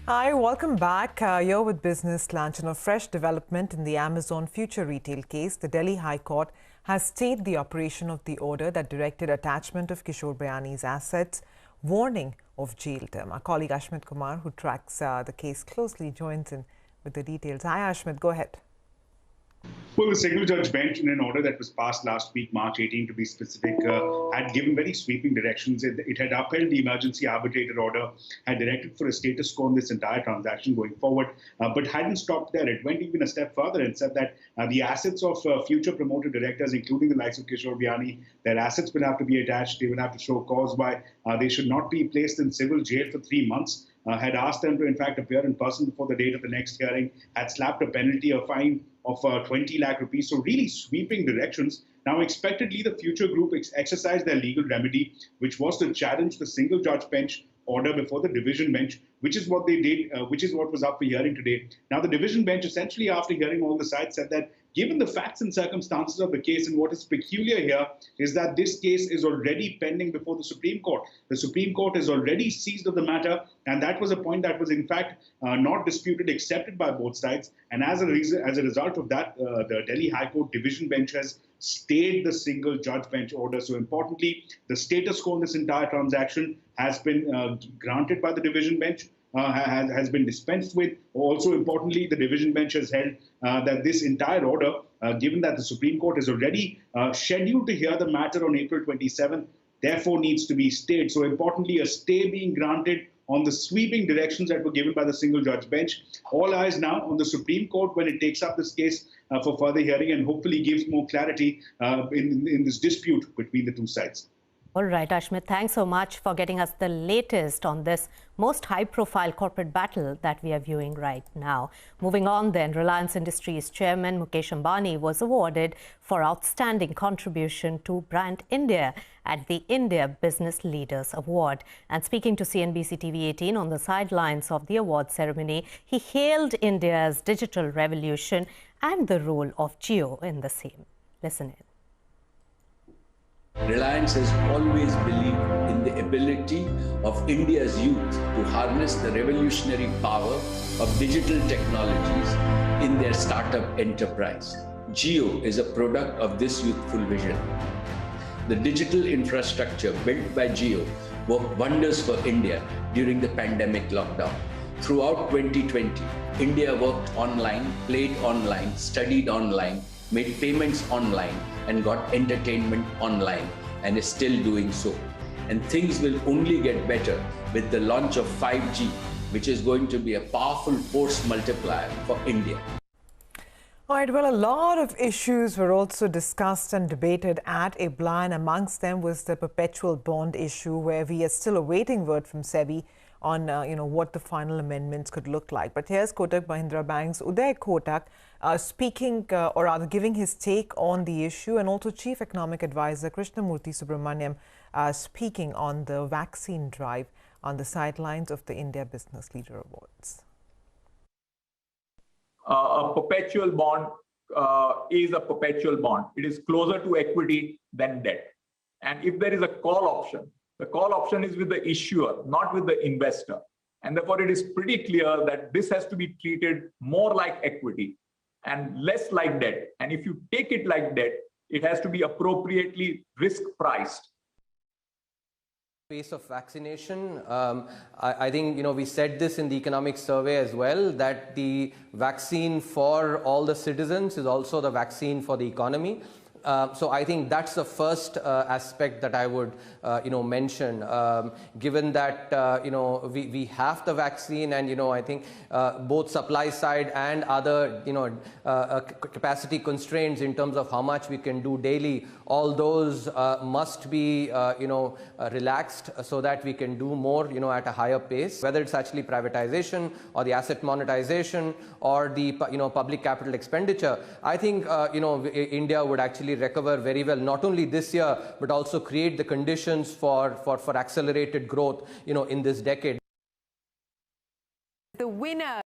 Hi, welcome back. You're with Business Lunch. A fresh development in the Amazon Future Retail case. The Delhi High Court has stayed the operation of the order that directed attachment of Kishore Bayani's assets, warning of jail term. Our colleague Ashmit Kumar, who tracks the case closely, joins in with the details. Hi, Ashmit, go ahead. Well, the single judge bench, in an order that was passed last week, March 18 to be specific, had given very sweeping directions. It had upheld the emergency arbitrator order, had directed for a status quo on this entire transaction going forward, but hadn't stopped there. It went even a step further and said that the assets of future promoter directors, including the likes of Kishore Bayani, their assets will have to be attached. They will have to show cause why they should not be placed in civil jail for 3 months. Had asked them to, in fact, appear in person before the date of the next hearing, had slapped a penalty, a fine of 20 lakh rupees. So really sweeping directions. Now, expectedly, the future group exercised their legal remedy, which was to challenge the single judge bench order before the division bench, which is what they did, which is what was up for hearing today. Now, the division bench, essentially after hearing all the sides, said that given the facts and circumstances of the case, and what is peculiar here is that this case is already pending before the Supreme Court. The Supreme Court is already seized of the matter, and that was a point that was in fact not disputed, accepted by both sides. And as a result of that, the Delhi High Court division bench has stayed the single judge bench order. So importantly, the status quo in this entire transaction has been granted by the division bench. Has been dispensed with. Also importantly, the division bench has held that this entire order, given that the Supreme Court is already scheduled to hear the matter on April 27th, therefore needs to be stayed. So importantly, a stay being granted on the sweeping directions that were given by the single judge bench. All eyes now on the Supreme Court when it takes up this case for further hearing and hopefully gives more clarity in this dispute between the two sides. All right, Ashmit, thanks so much for getting us the latest on this most high-profile corporate battle that we are viewing right now. Moving on then, Reliance Industries chairman Mukesh Ambani was awarded for outstanding contribution to brand India at the India Business Leaders Award. And speaking to CNBC TV 18 on the sidelines of the award ceremony, he hailed India's digital revolution and the role of Jio in the same. Listen in. Reliance has always believed in the ability of India's youth to harness the revolutionary power of digital technologies in their startup enterprise. Jio is a product of this youthful vision. The digital infrastructure built by Jio worked wonders for India during the pandemic lockdown. Throughout 2020, India worked online, played online, studied online, made payments online, and got entertainment online, and is still doing so. And things will only get better with the launch of 5G, which is going to be a powerful force multiplier for India. All right, well, a lot of issues were also discussed and debated at IBLA, and amongst them was the perpetual bond issue, where we are still awaiting word from SEBI on what the final amendments could look like. But here's Kotak Mahindra Bank's Uday Kotak speaking, or rather giving his take on the issue, and also Chief Economic Advisor Krishnamurthy Subramaniam speaking on the vaccine drive on the sidelines of the India Business Leader Awards. A perpetual bond is a perpetual bond. It is closer to equity than debt. And if there is a call option, the call option is with the issuer, not with the investor. And therefore, it is pretty clear that this has to be treated more like equity and less like debt. And if you take it like debt, it has to be appropriately risk priced. Pace of vaccination, I think, we said this in the economic survey as well, that the vaccine for all the citizens is also the vaccine for the economy. So I think that's the first aspect that I would, mention. Given that, we have the vaccine, and, I think both supply side and other, capacity constraints in terms of how much we can do daily, all those must be, relaxed so that we can do more, at a higher pace, whether it's actually privatization or the asset monetization or the, public capital expenditure. I think, India would actually recover very well, not only this year, but also create the conditions for accelerated growth, in this decade. The winner